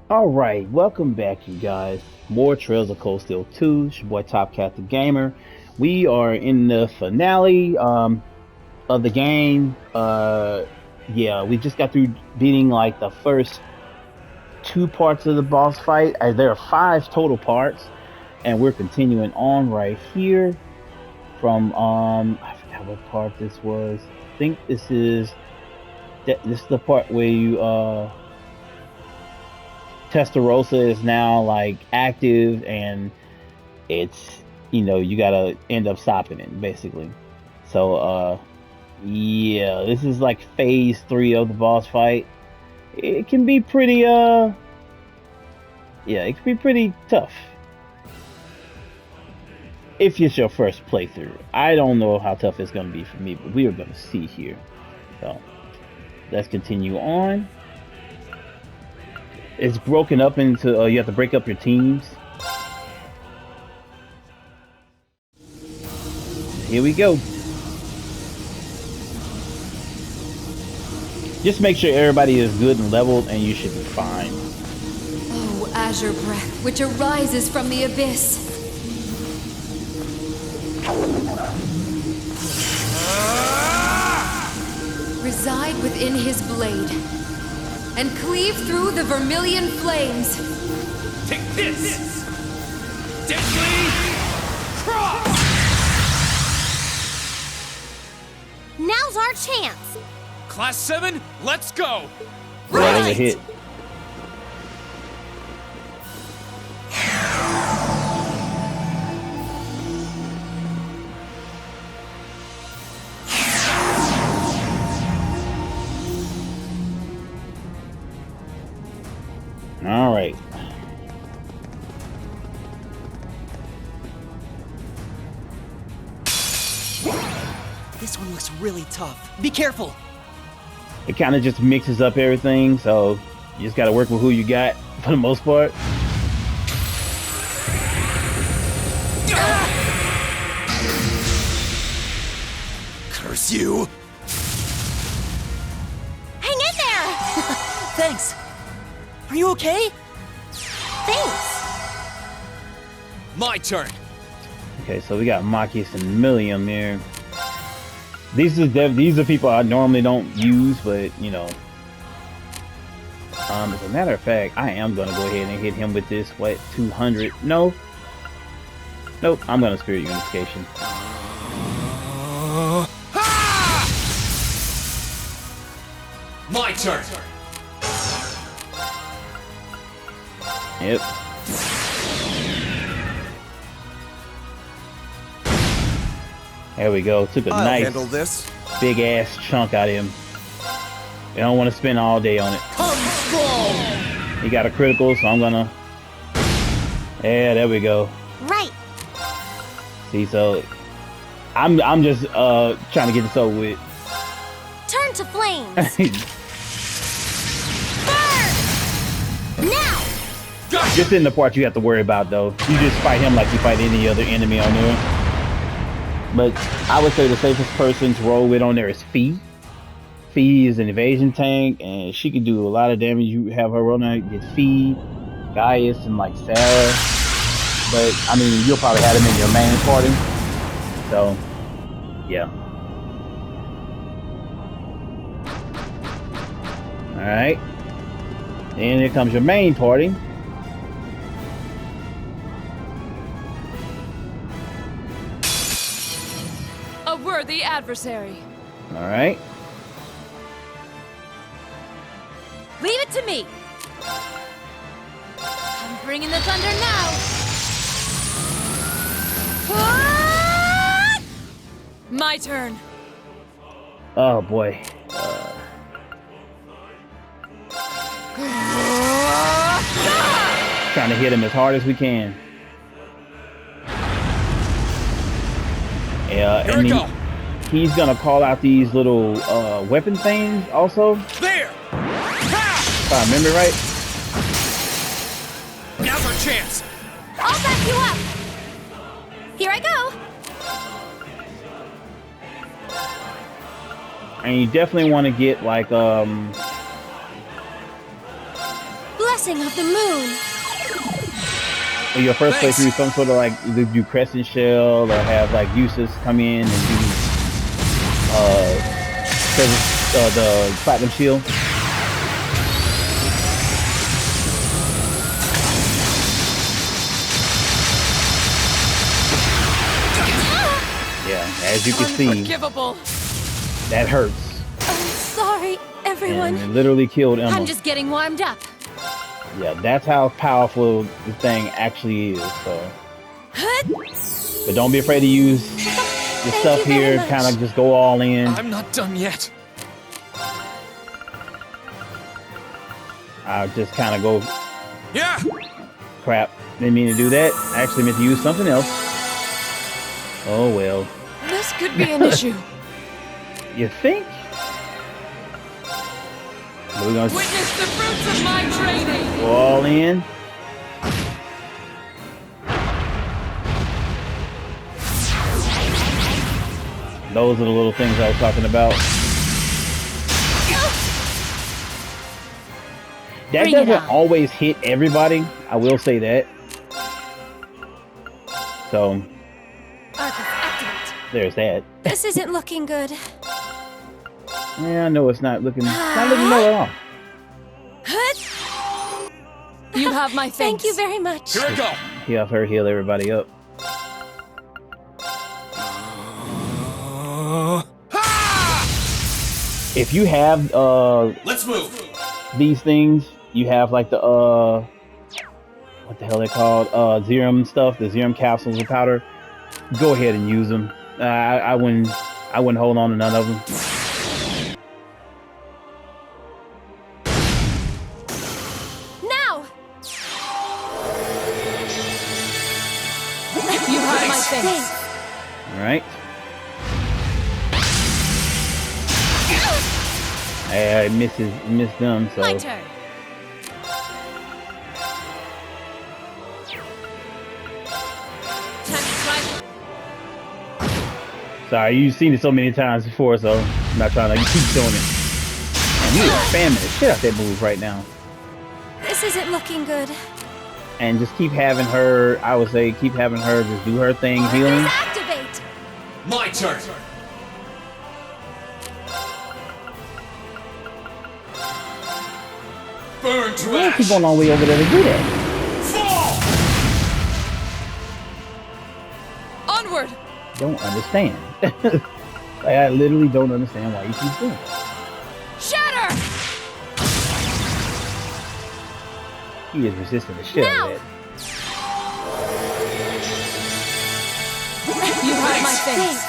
All right, welcome back, you guys. More Trails of Cold Steel 2. It's your boy Top Cat the Gamer. We are in the finale of the game. Yeah, we just got through beating like the first two parts of the boss fight. There are five total parts, and we're continuing on right here from I forgot what part this was. I think this is the part where you Testarossa is now like active and it's you gotta end up stopping it basically. So yeah, this is like phase 3 of the boss fight. It can be pretty yeah, it can be pretty tough if it's your first playthrough. I don't know how tough it's gonna be for me, but we are gonna see here. So let's continue on. It's broken up into you have to break up your teams. Here we go. Just make sure everybody is good and leveled, and you should be fine. Oh, azure breath, which arises from the abyss. Reside within his blade, and cleave through the Vermillion flames. Take this! Deadly Cross! Now's our chance! Class 7, let's go! Right over hit. All right. This one looks really tough. Be careful! It kind of just mixes up everything, so you just got to work with who you got for the most part. Curse you! Hang in there! Thanks! Are you okay? Thanks! My turn! Okay, so we got Machias and Vermillion there. These are people I normally don't use, but you know. As a matter of fact, I am gonna go ahead and hit him with this. What, 200? No. Nope. I'm gonna Spirit Unification. My turn! Yep. There we go. Took a I'll nice handle this. big ass chunk out of him. I don't want to spend all day on it. Come strong! He got a critical, so I'm gonna. Yeah, there we go. Right! See, so I'm just trying to get this over with. Turn to flames! Burn! Now! Just in the part you have to worry about, though. You just fight him like you fight any other enemy on there. But I would say the safest person to roll with on there is Fee. Fee is an evasion tank, and she can do a lot of damage. You have her on there, get Fee, Gaius, and like Sarah. But I mean, you'll probably have them in your main party. So, yeah. All right. Then here comes your main party. A worthy adversary. All right. Leave it to me! I'm bringing the thunder now! Ah! My turn. Oh boy. Trying to hit him as hard as we can. Yeah, Here and we go! he's gonna call out these little weapon things also. There! If I remember right. Now's our chance! I'll back you up! Here I go! And you definitely want to get like Bless blessing of the moon. Well, your first Thanks. playthrough, some sort of like either do crescent shell or have like uses come in and do the platinum shield. Yeah, as you can see, Unforgivable. that hurts. I'm sorry, everyone. And it literally killed Emma. I'm just getting warmed up. Yeah, that's how powerful the thing actually is. So, but don't be afraid to use your stuff you very here. much. Kind of just go all in. I'm not done yet. I'll just kind of go. Yeah. Crap, didn't mean to do that. I actually meant to use something else. Oh well. This could be an issue. You think? We're gonna Witness the fruits of my training. go all in. Those are the little things I was talking about. That Bring it doesn't on. always hit everybody. I will say that. So Arcus, activate. there's that. This isn't looking good. Yeah, I know it's not looking well at all. You have my thanks. Thank you very much. Here I go. Have her heal everybody up. If you have Let's move. these things, you have like the what the hell they called, serum stuff, the serum capsules and powder. Go ahead and use them. I wouldn't hold on to none of them. Now! You have my thanks. All right. I missed them, so My turn. Time to try. sorry. You've seen it so many times before, so I'm not trying to keep doing it. And you are spamming the shit out that move right now. This isn't looking good. And just keep having her. I would say keep having her just do her thing, healing. Activate! My turn. Burn to Why keep ash. going all the way over there to do that? Fall. Onward. Don't understand. Like, I literally don't understand why you keep doing it. Shatter. He is resisting the shit out of that. You have my thanks.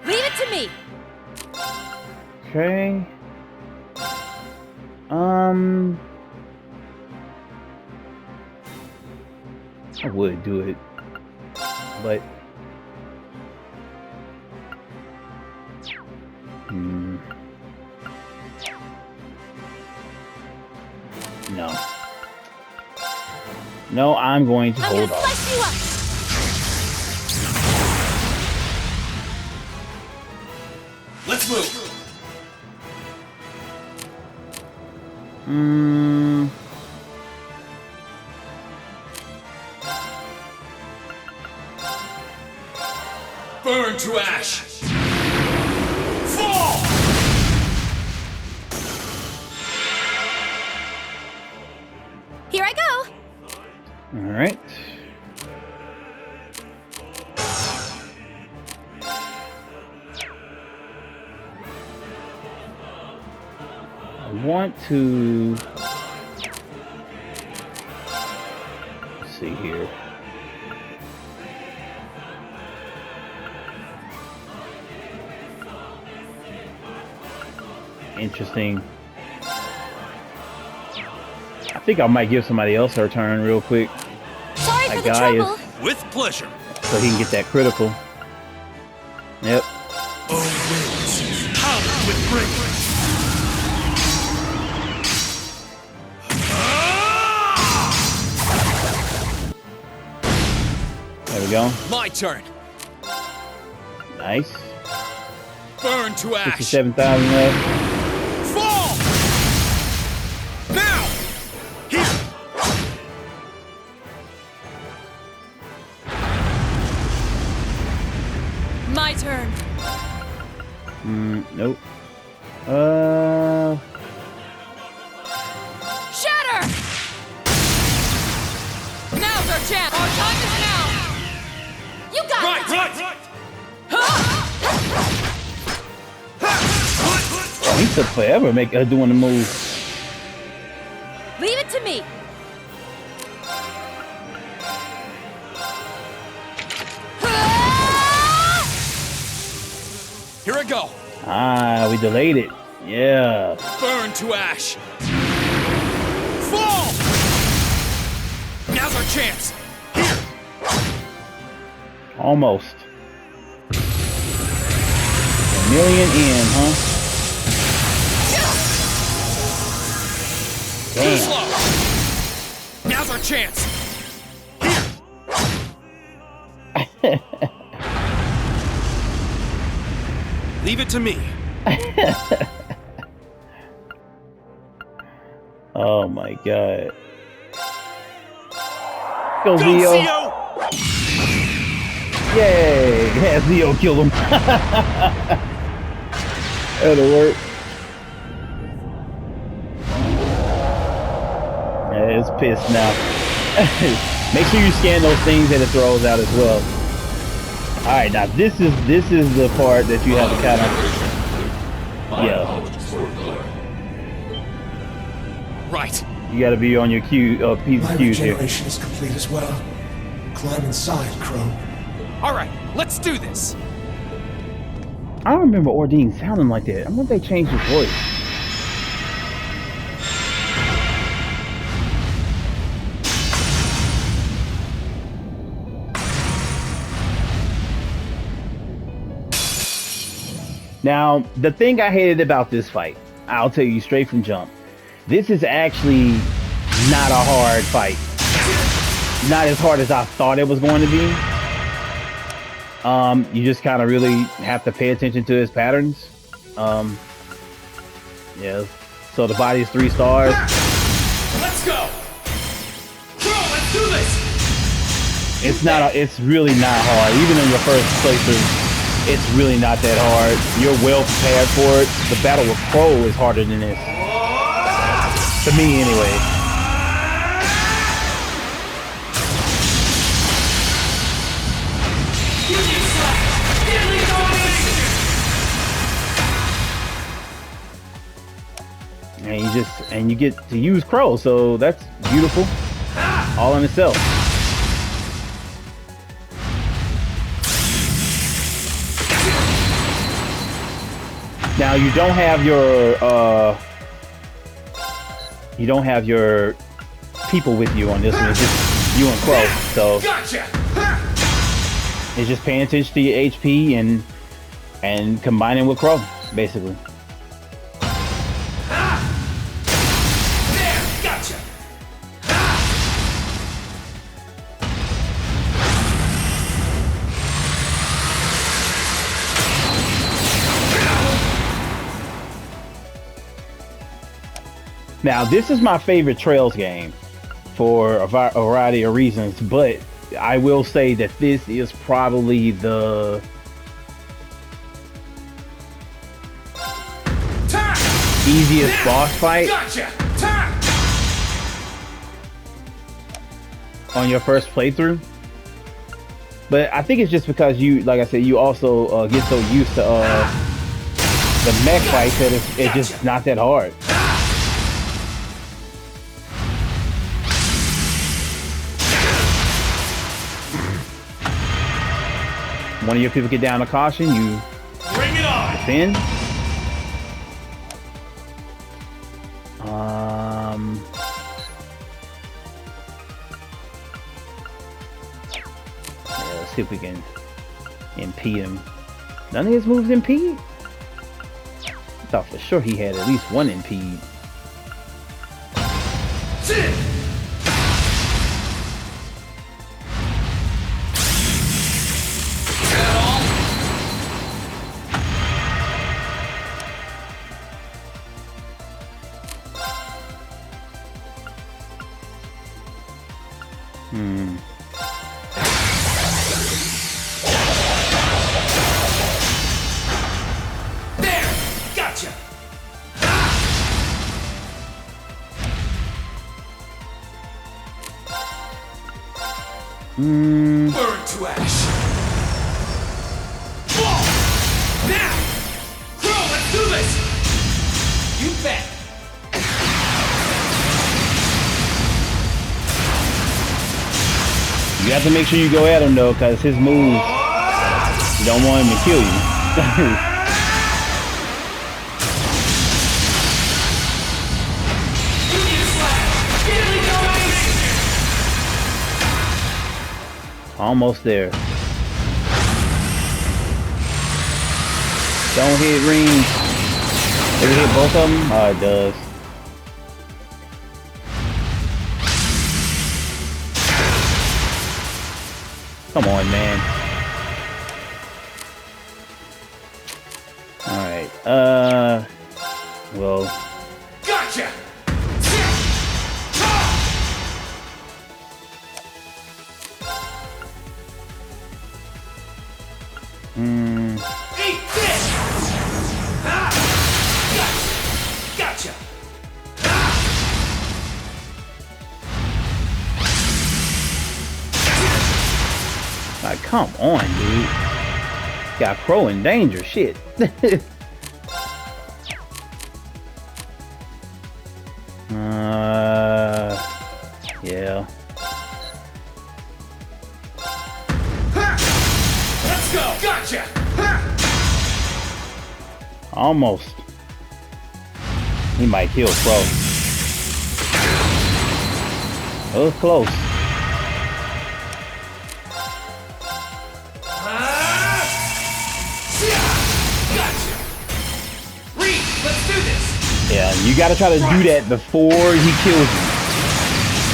Leave it to me. Okay. I would do it, but no. No, I'm going to I'm hold gonna off. slice you up. Let's move. Burn to ash. Fall. Here I go. All right. I want to let's see here. Interesting. I think I might give somebody else her turn real quick. Sorry That for the guy trouble. With pleasure. so he can get that critical. Yep. Oh, winds. Powered with rage. we go. My turn. Nice. Burn to ash. 67,000 left. Fall! Now! Here! My turn. Nope. Shatter! Now's our chance. Our time is now. You got Right, it. right! He took forever doing the move. Leave it to me. Here I go. Ah, we delayed it. Yeah. Burn to ash. Fall! Now's our chance. Here! Almost. Vermillion in, huh? Too Damn. slow. Now's our chance. Here! Leave it to me. Oh my god. Go, Go, Zio. Zio! Yay! Yeah, Zio killed him. That'll work. Yeah, it's pissed now. Make sure you scan those things that it throws out as well. Alright, now this is the part that you have to kind of, yeah, Right. you got to be on your P's My and Q's here. regeneration is complete as well. Climb inside, Crow. All right, let's do this. I don't remember Ordine sounding like that. I wonder if they changed his voice. Now, the thing I hated about this fight, I'll tell you straight from jump. This is actually not a hard fight. Not as hard as I thought it was going to be. You just kind of really have to pay attention to his patterns. Yeah. So the body is 3 stars. Let's go. Crow, let's do this. It's really not hard. Even in your first playthrough, it's really not that hard. You're well prepared for it. The battle with Crow is harder than this. To me, anyway. And you get to use Crow, so that's beautiful. All in itself. Now you don't have your people with you on this one. It's just you and Crow. So Gotcha. it's just paying attention to your HP and combining with Crow, basically. There, gotcha. Now, this is my favorite Trails game for a variety of reasons, but I will say that this is probably the easiest boss fight Gotcha. on your first playthrough. But I think it's just because you, like I said, you also get so used to the mech fight that it's just not that hard. One of your people get down to caution, you Bring it on. defend. Yeah, let's see if we can impede him. None of his moves impede? I thought for sure he had at least one impede. Hmm. There! Gotcha! Hmm. Burn to ash! Whoa! Now! Crow, let's do this! You bet! You have to make sure you go at him though, cause his moves, you don't want him to kill you. Almost there. Don't hit rings. Does it hit both of them? Oh, it does. Come on, man. Alright, well. Gotcha! Eat this! Ah! Gotcha! Like, come on, dude. Got Crow in danger, shit. Yeah. Let's go! Gotcha! Almost. He might kill Crow. That was close. Gotcha! Reed, let's do this! Yeah, you gotta try to do that before he kills you.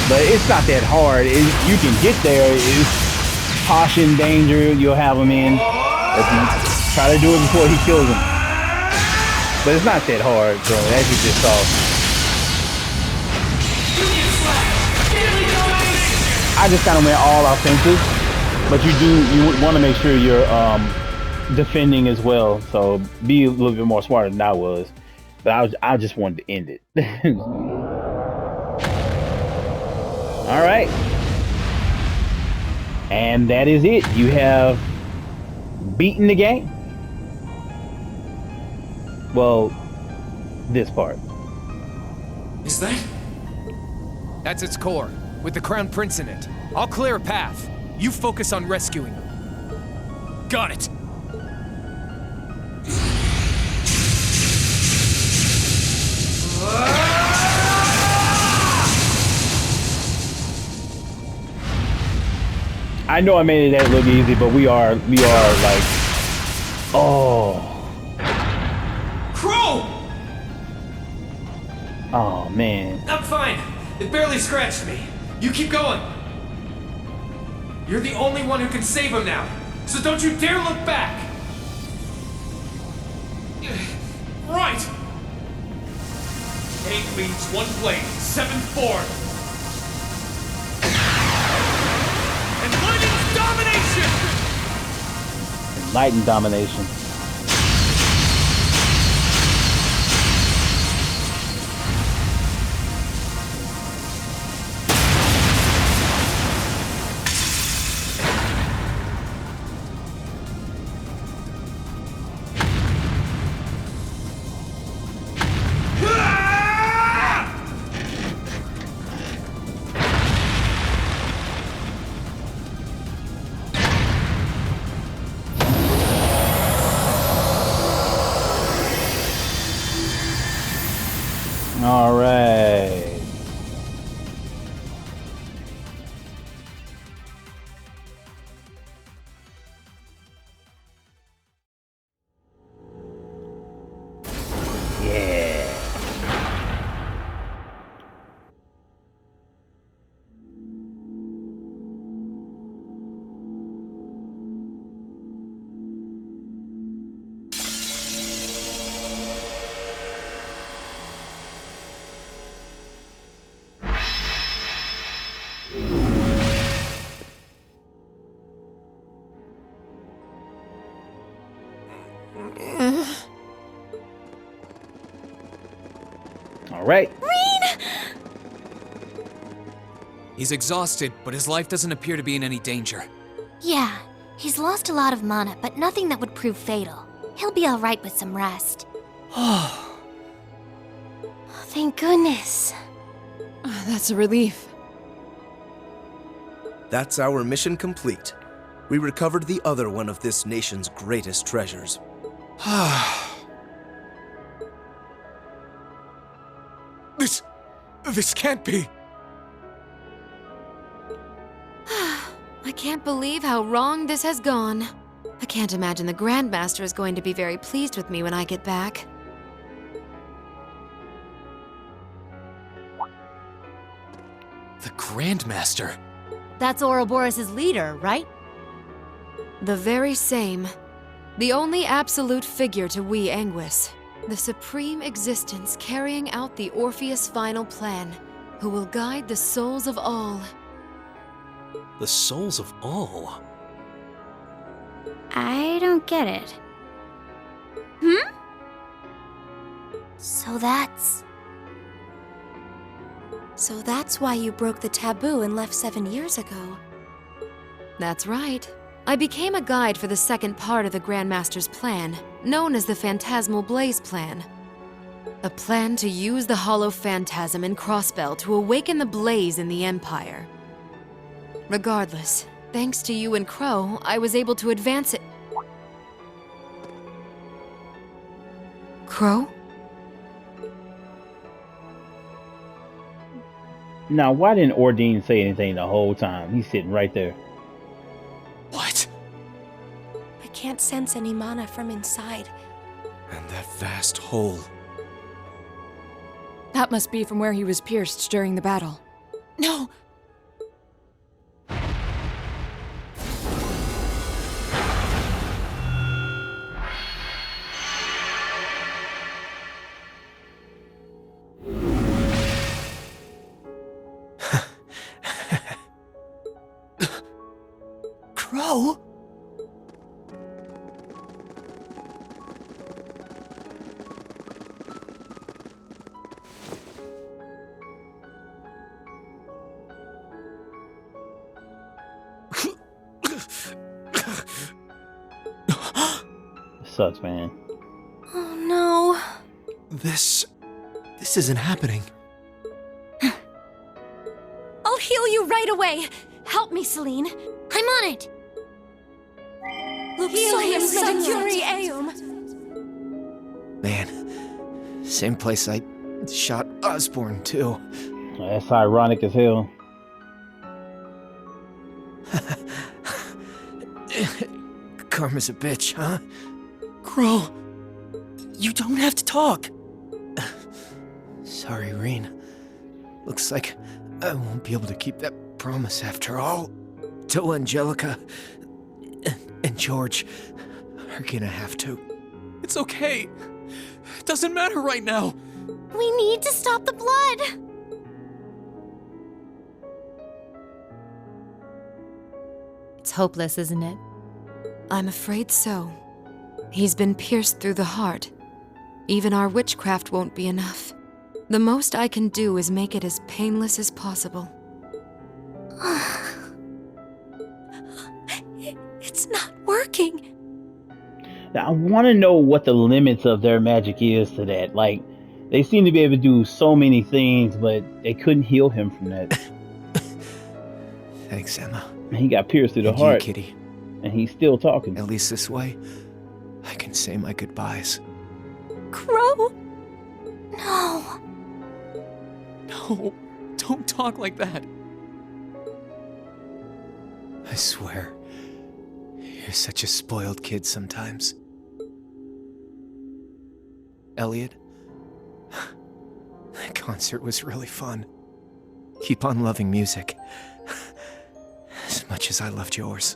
But it's not that hard. You can get there. It's Posh in danger, you'll have him in. If you try to do it before he kills him. But it's not that hard, so as you just saw. I just kind of went all offensive. But you want to make sure you're defending as well. So be a little bit more smarter than I was. But I just wanted to end it. All right. And that is it. You have beaten the game. Well, this part. Is that? That's its core, with the Crown Prince in it. I'll clear a path. You focus on rescuing them. Got it! I know I made it that look easy, but we are like, oh. Crow! Oh, man. I'm fine. It barely scratched me. You keep going. You're the only one who can save him now, so don't you dare look back. Right. 8 leads, 1 blade, 7 forward. Enlightened domination! Enlightened domination. right? He's exhausted, but his life doesn't appear to be in any danger. Yeah, he's lost a lot of mana, but nothing that would prove fatal. He'll be alright with some rest. Oh, thank goodness. That's a relief. That's our mission complete. We recovered the other one of this nation's greatest treasures. This can't be. I can't believe how wrong this has gone. I can't imagine the Grandmaster is going to be very pleased with me when I get back. The Grandmaster? That's Ouroboros' leader, right? The very same. The only absolute figure to we Anguis. The supreme existence carrying out the Orpheus final plan, who will guide the souls of all. The souls of all? I don't get it. So that's why you broke the taboo and left 7 years ago. That's right. I became a guide for the second part of the Grandmaster's plan, known as the Phantasmal Blaze Plan. A plan to use the Hollow Phantasm and Crossbell to awaken the blaze in the Empire. Regardless, thanks to you and Crow, I was able to advance it. Crow? Now, why didn't Ordine say anything the whole time? He's sitting right there. What? I can't sense any mana from inside. And that vast hole. That must be from where he was pierced during the battle. No! Crow? Sucks, man. Oh no. This isn't happening. I'll heal you right away. Help me, Celine. I'm on it. Heal him, Sanctuary Eum. Man, same place I shot Osborne, too. That's ironic as hell. Karma's a bitch, huh? Crow, you don't have to talk. Sorry, Reen. Looks like I won't be able to keep that promise after all. Till Angelica and George are gonna have to. It's okay. It doesn't matter right now. We need to stop the blood. It's hopeless, isn't it? I'm afraid so. He's been pierced through the heart. Even our witchcraft won't be enough. The most I can do is make it as painless as possible. It's not working. Now, I want to know what the limits of their magic is to that. Like, they seem to be able to do so many things, but they couldn't heal him from that. Thanks, Emma. And he got pierced through the And heart, you, Kitty. and he's still talking. At least this way, I can say my goodbyes. Crow? No. No, don't talk like that. I swear, you're such a spoiled kid sometimes. Elliot, that concert was really fun. Keep on loving music, as much as I loved yours.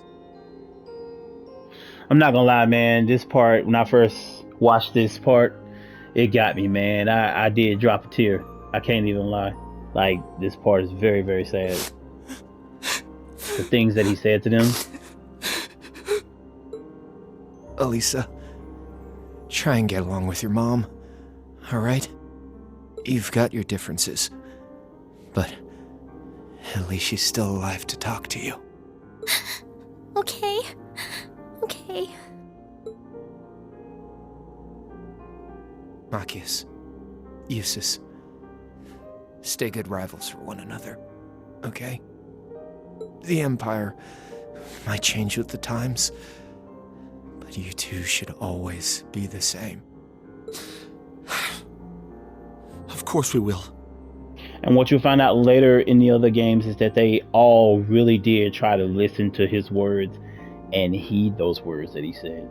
I'm not gonna lie, man. This part, when I first watched this part, it got me, man. I did drop a tear. I can't even lie. Like, this part is very, very sad. The things that he said to them. Elisa, try and get along with your mom, all right? You've got your differences, but at least she's still alive to talk to you. Okay. Okay. Machias, Eustace, stay good rivals for one another, okay? The Empire might change with the times, but you two should always be the same. Of course we will. And what you'll find out later in the other games is that they all really did try to listen to his words and heed those words that he said.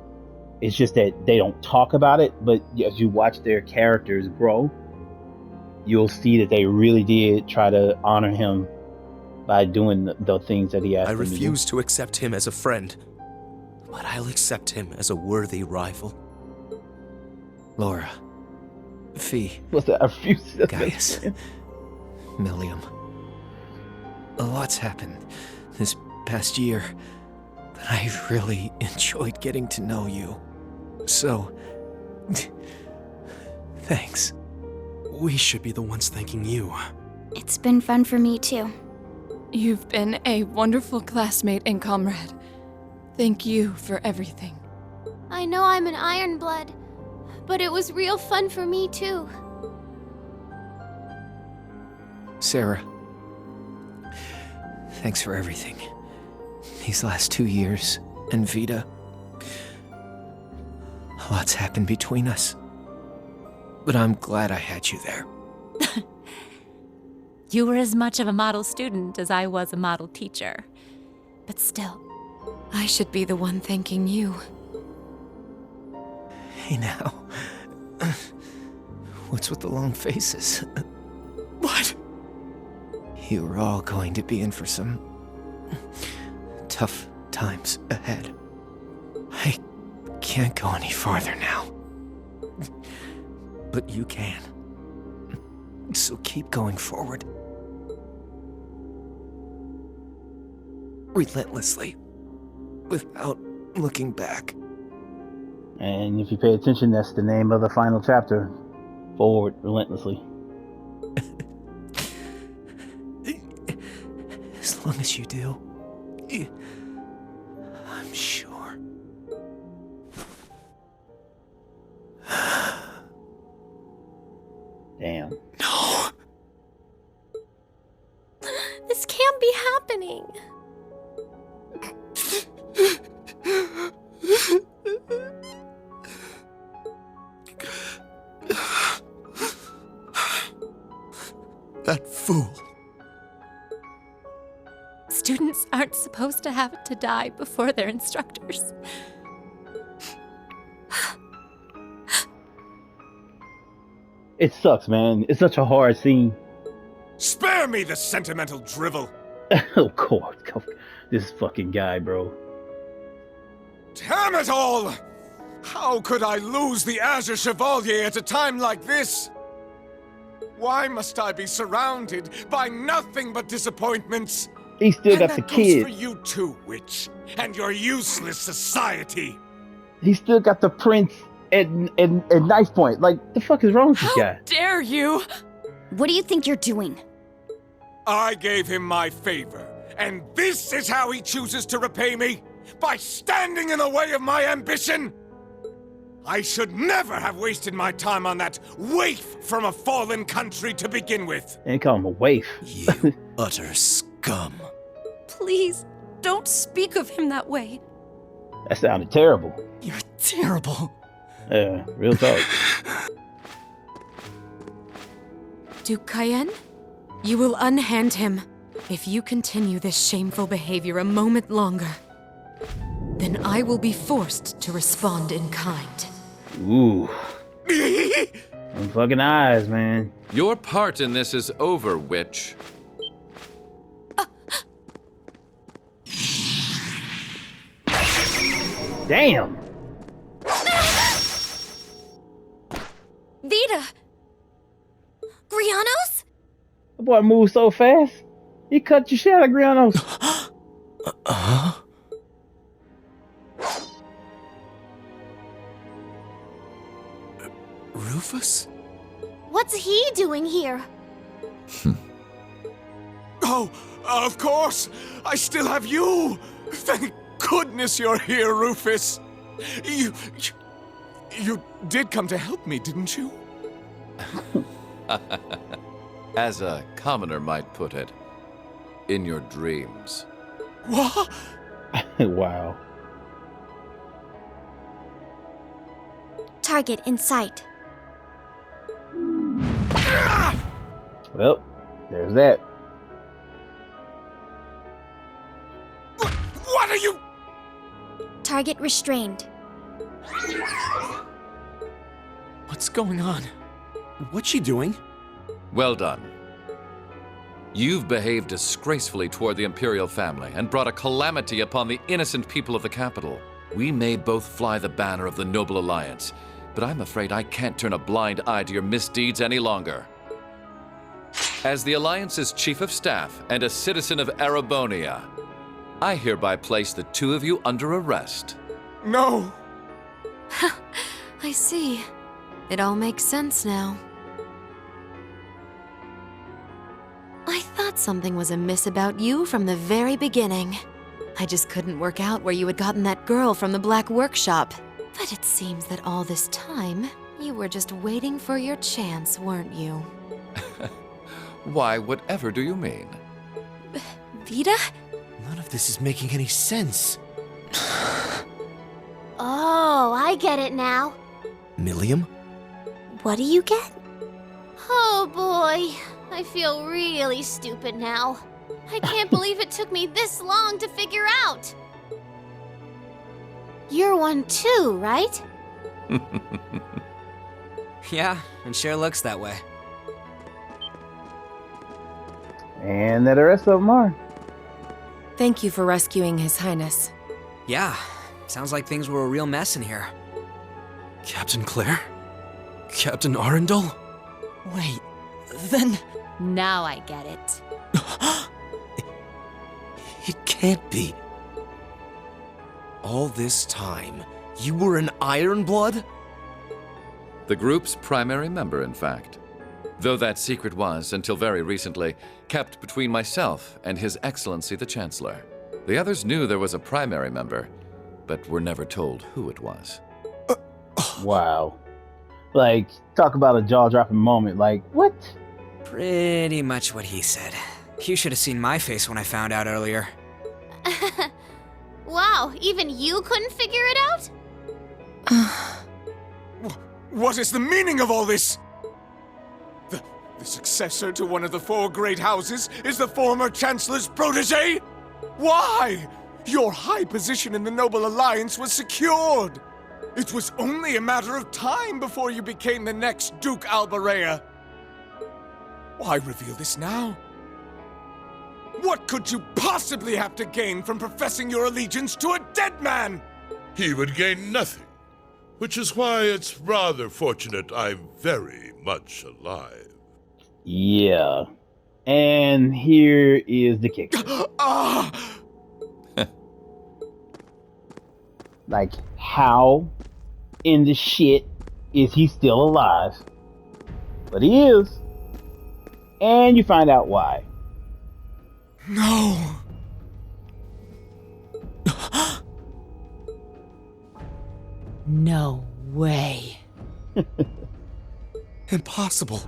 It's just that they don't talk about it, but as you watch their characters grow, you'll see that they really did try to honor him by doing the things that he asked I them to do. refuse to accept him as a friend, but I'll accept him as a worthy rival. Laura, Fee, What's that? I refuse to Gaius, Millium. A lot's happened this past year, but I've really enjoyed getting to know you. So, thanks. We should be the ones thanking you. It's been fun for me too. You've been a wonderful classmate and comrade. Thank you for everything. I know I'm an Ironblood, but it was real fun for me too. Sarah, thanks for everything. These last 2 years, and Vita. A lot's happened between us. But I'm glad I had you there. You were as much of a model student as I was a model teacher. But still, I should be the one thanking you. Hey now. What's with the long faces? What? You're all going to be in for some tough times ahead. I can't go any farther now. But you can. So keep going forward. Relentlessly. Without looking back. And if you pay attention, that's the name of the final chapter. Forward relentlessly. As long as you do, I'm sure. Damn. No! This can't be happening. That fool. students aren't supposed to have to die before their instructors. It sucks, man. It's such a hard scene. Spare me the sentimental drivel. Oh, God. This fucking guy, bro. Damn it all! How could I lose the Azure Chevalier at a time like this? Why must I be surrounded by nothing but disappointments? He still got and the that goes for kid. you too, witch, and your useless society. He still got the prince and knife point. Like, the fuck is wrong with this guy? Dare you? What do you think you're doing? I gave him my favor, and this is how he chooses to repay me? By standing in the way of my ambition? I should never have wasted my time on that waif from a fallen country to begin with. And they call him a waif. You utter scum. Please, don't speak of him that way. That sounded terrible. You're terrible. Yeah, real talk. Duke Cayenne, you will unhand him. If you continue this shameful behavior a moment longer, then I will be forced to respond in kind. Ooh. Them fucking eyes, man. Your part in this is over, witch. Damn. Vita! Grianos? That boy moved so fast. He cut your shit out of Grianos. Rufus? What's he doing here? Oh, of course! I still have you! Thank goodness you're here, Rufus! You did come to help me, didn't you? As a commoner might put it, in your dreams. What? Wow. Target in sight. Well, there's that. What are you? Target restrained. What's going on? What's she doing? Well done. You've behaved disgracefully toward the Imperial family and brought a calamity upon the innocent people of the capital. We may both fly the banner of the Noble Alliance, but I'm afraid I can't turn a blind eye to your misdeeds any longer. As the Alliance's Chief of Staff and a citizen of Erebonia, I hereby place the two of you under arrest. No! I see. It all makes sense now. I thought something was amiss about you from the very beginning. I just couldn't work out where you had gotten that girl from the Black Workshop. But it seems that all this time, you were just waiting for your chance, weren't you? Why, whatever do you mean? Vita? None of this is making any sense. Oh, I get it now. Milliam? What do you get? Oh boy, I feel really stupid now. I can't believe it took me this long to figure out. You're one too, right? Yeah, it sure looks that way. And the rest of them are. Thank you for rescuing His Highness. Yeah, sounds like things were a real mess in here. Captain Claire? Captain Arundel? Wait, then... Now I get it. It can't be. All this time, you were an Ironblood? The group's primary member, in fact. Though that secret was, until very recently, kept between myself and His Excellency the Chancellor. The others knew there was a primary member, but were never told who it was. Wow. Like, talk about a jaw-dropping moment. Like, what? Pretty much what he said. You should have seen my face when I found out earlier. Wow, even you couldn't figure it out? What is the meaning of all this? The successor to one of the four great houses is the former Chancellor's protege? Why? Your high position in the Noble Alliance was secured. It was only a matter of time before you became the next Duke Albarea. Why reveal this now? What could you possibly have to gain from professing your allegiance to a dead man? He would gain nothing, which is why it's rather fortunate I'm very much alive. Yeah. And here is the kicker. Like, how in the shit is he still alive? But he is. And you find out why. No. No way. Impossible.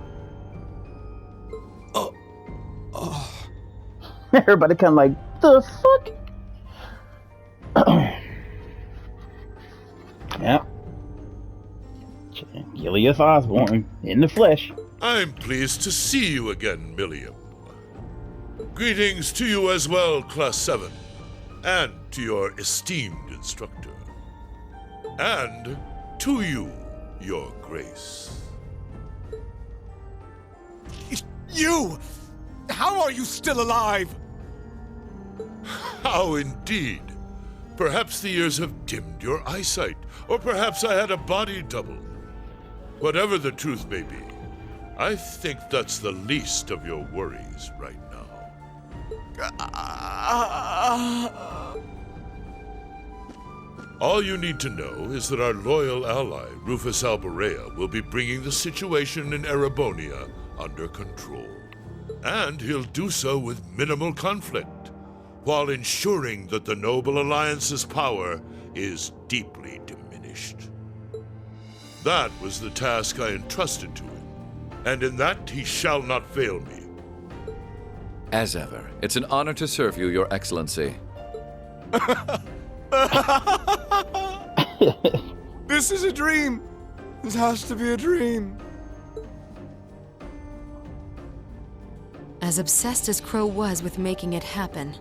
Everybody kind of like, the fuck? Yeah. Gilius Osborne in the flesh. I'm pleased to see you again, Milliam. Greetings to you as well, Class 7, and to your esteemed instructor. And to you, Your Grace. You! How are you still alive? How indeed? Perhaps the years have dimmed your eyesight, or perhaps I had a body double. Whatever the truth may be, I think that's the least of your worries right now. All you need to know is that our loyal ally, Rufus Alborea, will be bringing the situation in Erebonia under control. And he'll do so with minimal conflict, while ensuring that the Noble Alliance's power is deeply diminished. That was the task I entrusted to him, and in that he shall not fail me. As ever, it's an honor to serve you, Your Excellency. This is a dream. This has to be a dream. As obsessed as Crow was with making it happen,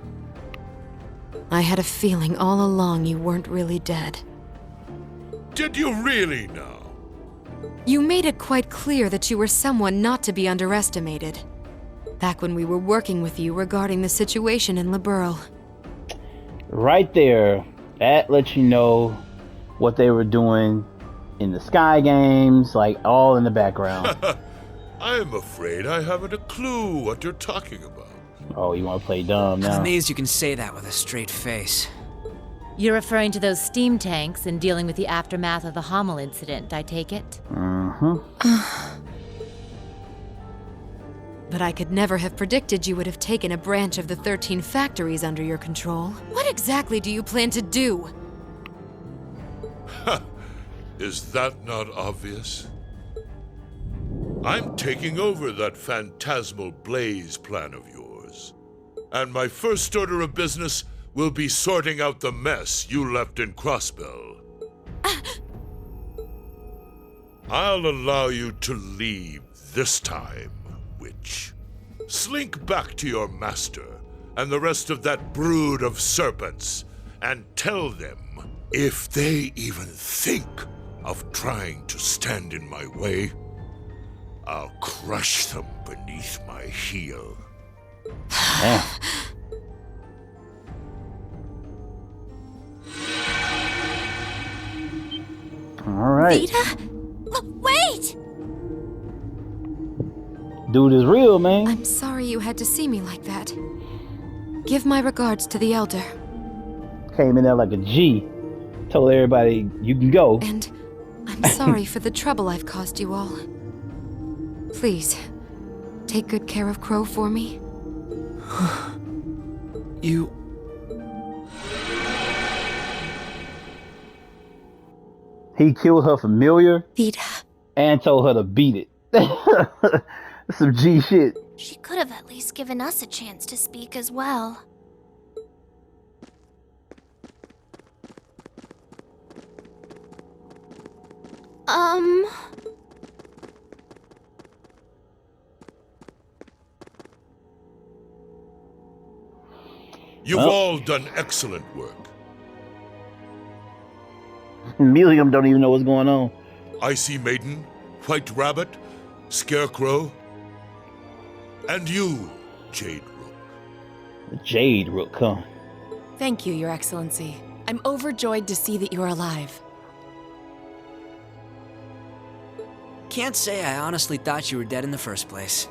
I had a feeling all along you weren't really dead. Did you really now? You made it quite clear that you were someone not to be underestimated. Back when we were working with you regarding the situation in Liberl. Right there, that lets you know what they were doing in the Sky Games, like all in the background. I'm afraid I haven't a clue what you're talking about. Oh, you want to play dumb now? I'm amazed you can say that with a straight face. You're referring to those steam tanks and dealing with the aftermath of the Hummel incident, I take it? Mm-hmm. But I could never have predicted you would have taken a branch of the 13 factories under your control. What exactly do you plan to do? Is that not obvious? I'm taking over that phantasmal blaze plan of yours. And my first order of business will be sorting out the mess you left in Crossbell. I'll allow you to leave this time, witch. Slink back to your master and the rest of that brood of serpents and tell them, if they even think of trying to stand in my way, I'll crush them beneath my heel. All right. Vita? Wait! Dude is real, man. I'm sorry you had to see me like that. Give my regards to the Elder. Came in there like a G. Told everybody, you can go. And I'm sorry for the trouble I've caused you all. Please, take good care of Crow for me. You... He killed her familiar Vita. and told her to beat it. Some G shit. She could have at least given us a chance to speak as well. You've all done excellent work. Millium don't even know what's going on. Icy Maiden, White Rabbit, Scarecrow, and you, Jade Rook. Jade Rook, huh? Thank you, Your Excellency. I'm overjoyed to see that you're alive. Can't say I honestly thought you were dead in the first place.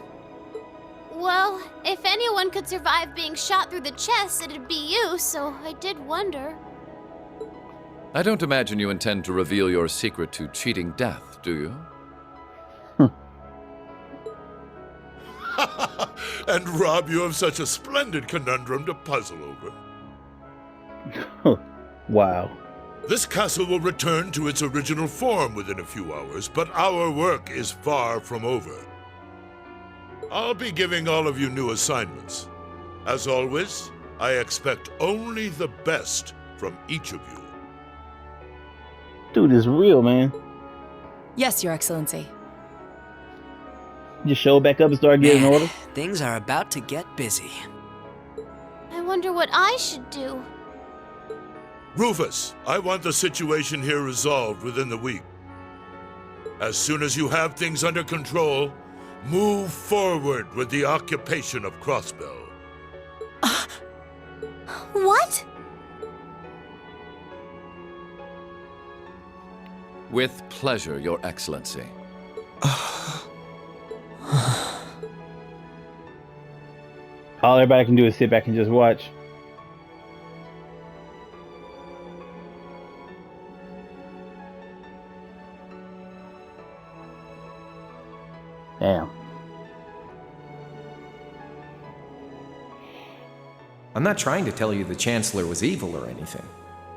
Well, if anyone could survive being shot through the chest, it'd be you, so I did wonder. I don't imagine you intend to reveal your secret to cheating death, do you? And rob you of such a splendid conundrum to puzzle over. Wow. This castle will return to its original form within a few hours, but our work is far from over. I'll be giving all of you new assignments. As always, I expect only the best from each of you. Dude is real, man. Yes, Your Excellency. Just show back up and start giving Man, orders. things are about to get busy. I wonder what I should do. Rufus, I want the situation here resolved within the week. As soon as you have things under control, move forward with the occupation of Crossbell. What? With pleasure, Your Excellency. All everybody can do is sit back and just watch. Damn. I'm not trying to tell you the Chancellor was evil or anything.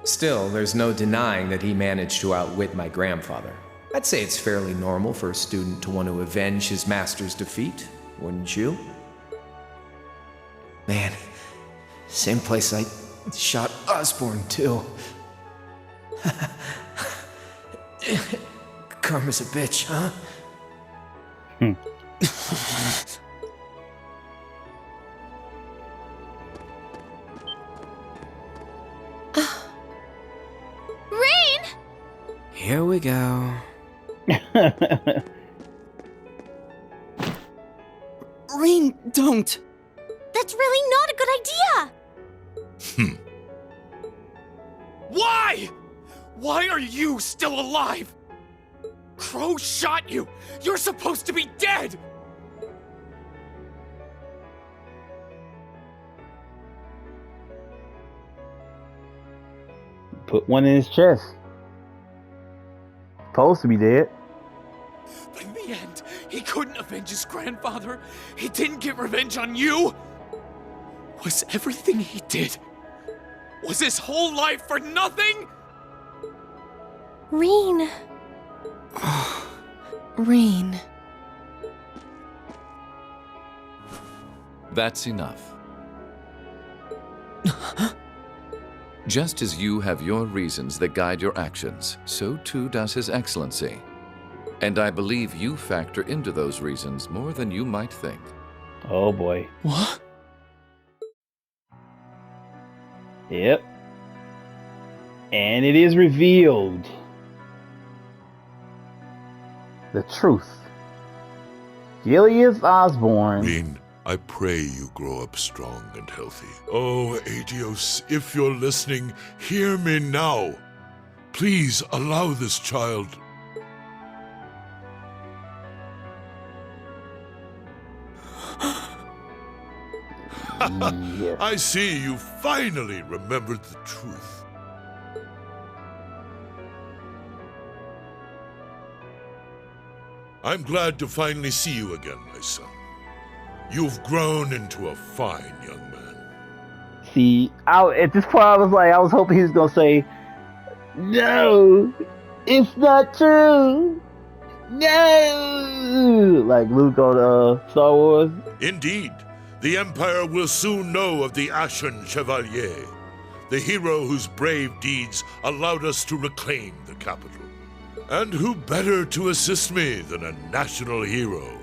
Still, there's no denying that he managed to outwit my grandfather. I'd say it's fairly normal for a student to want to avenge his master's defeat, wouldn't you? Man, same place I shot Osborne, too. Karma's a bitch, huh? Rain! Here we go. Rain, don't! That's really not a good idea! Why? Why are you still alive? Crow shot you! You're supposed to be dead! Put one in his chest. Supposed to be dead. But in the end, he couldn't avenge his grandfather. He didn't get revenge on you. Was everything he did? Was his whole life for nothing? Reen. Reen. That's enough. Just as you have your reasons that guide your actions, so too does His Excellency. And I believe you factor into those reasons more than you might think. Oh boy. What? Yep. And it is revealed. The truth. Gilead Osborne. Reen, I pray you grow up strong and healthy. Oh, Adios, if you're listening, hear me now. Please allow this child. Yes. I see you finally remembered the truth. I'm glad to finally see you again, my son. You've grown into a fine young man. See, at this point, I was hoping he was gonna say, "No, it's not true. No," like Luke on Star Wars. Indeed, the Empire will soon know of the Ashen Chevalier, the hero whose brave deeds allowed us to reclaim the capital. And who better to assist me than a national hero?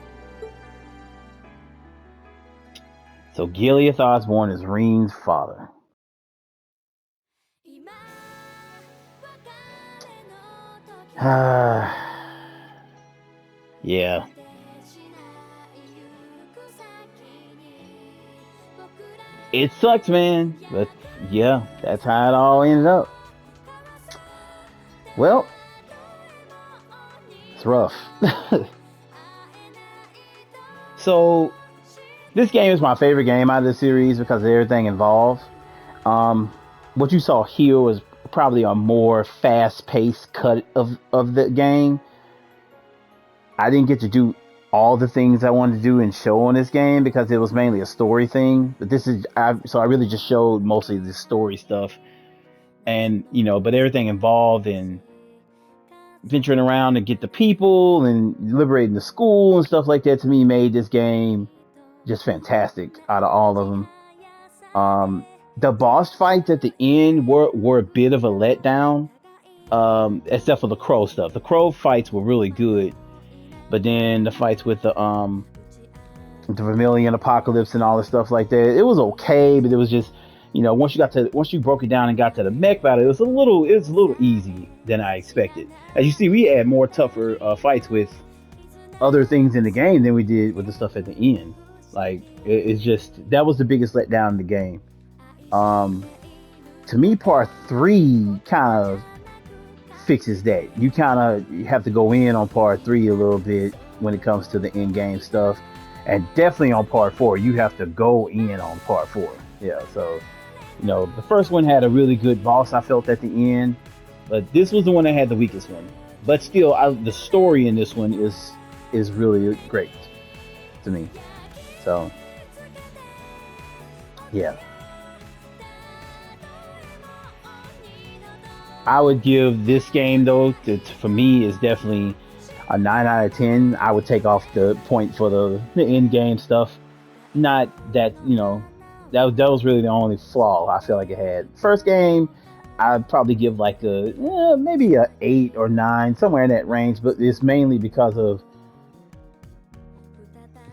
So Gilead Osborne is Reen's father. Yeah. It sucks, man. But yeah, that's how it all ended up. Well, it's rough. So, this game is my favorite game out of the series because of everything involved. What you saw here was probably a more fast-paced cut of the game. I didn't get to do all the things I wanted to do and show on this game because it was mainly a story thing. But so I really just showed mostly the story stuff, and but everything involved in venturing around to get the people and liberating the school and stuff like that, to me, made this game just fantastic out of all of them. The boss fights at the end were a bit of a letdown, except for the Crow stuff. The Crow fights were really good, but then the fights with the Vermillion Apocalypse and all the stuff like that, it was okay, but it was just, once you broke it down and got to the mech battle, it was a little easy than I expected. As you see, we had more tougher fights with other things in the game than we did with the stuff at the end. Like, it's just, that was the biggest letdown in the game. To me, part 3 kind of fixes that. You have to go in on part 3 a little bit when it comes to the in-game stuff, and definitely on part 4 you have to go in on part 4. Yeah, so the first one had a really good boss, I felt, at the end, but this was the one that had the weakest one. But still, the story in this one is really great. to me. So yeah, I would give this game though for me is definitely a 9 out of 10. I would take off the point for the in game stuff. Not that that was really the only flaw I feel like it had. First game, I'd probably give like maybe a 8 or 9, somewhere in that range. But it's mainly because of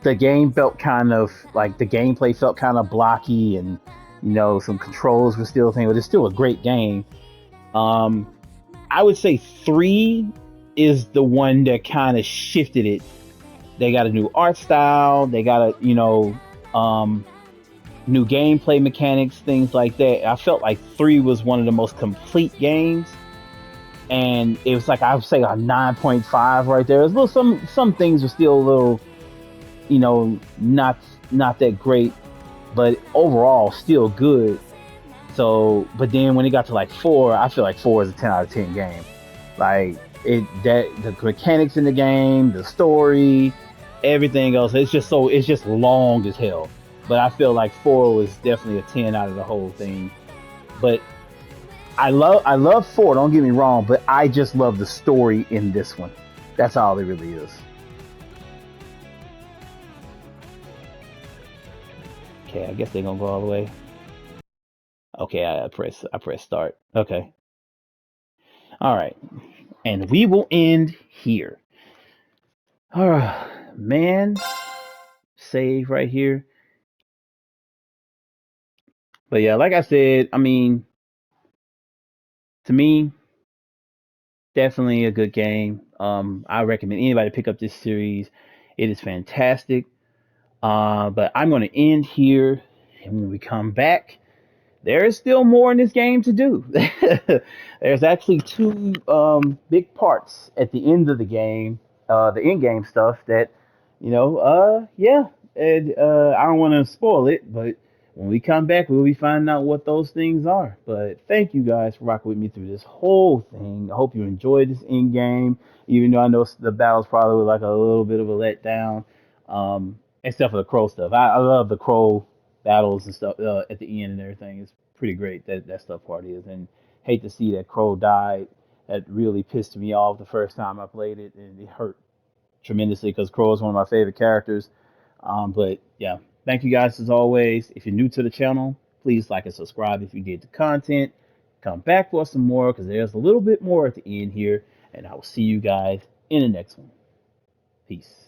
the game felt kind of like the gameplay felt kind of blocky, and some controls were still a thing, but it's still a great game. Um, I would say 3 is the one that kind of shifted it. They got a new art style. They got new gameplay mechanics, things like that. I felt like 3 was one of the most complete games, and it was like I would say a 9.5 right there. It was some things were still a little, not that great, but overall still good. So, but then when it got to like 4, I feel like 4 is a 10 out of 10 game. Like the mechanics in the game, the story, everything else. It's just long as hell. But I feel like 4 was definitely a 10 out of the whole thing. But I love 4. Don't get me wrong, but I just love the story in this one. That's all it really is. Okay, I guess they're gonna go all the way. Okay, I press start. Okay. All right. And we will end here. All right, man. Save right here. But yeah, like I said, I mean, to me, definitely a good game. I recommend anybody pick up this series. It is fantastic. But I'm going to end here, and when we come back, there is still more in this game to do. There's actually 2 big parts at the end of the game, the end game stuff that, yeah, and I don't want to spoil it, but when we come back, we'll be finding out what those things are. But thank you guys for rocking with me through this whole thing. I hope you enjoyed this end game, even though I know the battles probably were like a little bit of a letdown, except for the crow stuff. I love the crow battles and stuff at the end and everything. It's pretty great that stuff part is, and hate to see that crow died. That really pissed me off the first time I played it, and it hurt tremendously because crow is one of my favorite characters. But yeah, thank you guys as always. If you're new to the channel, please like and subscribe if you get the content. Come back for some more because there's a little bit more at the end here, and I will see you guys in the next one. Peace.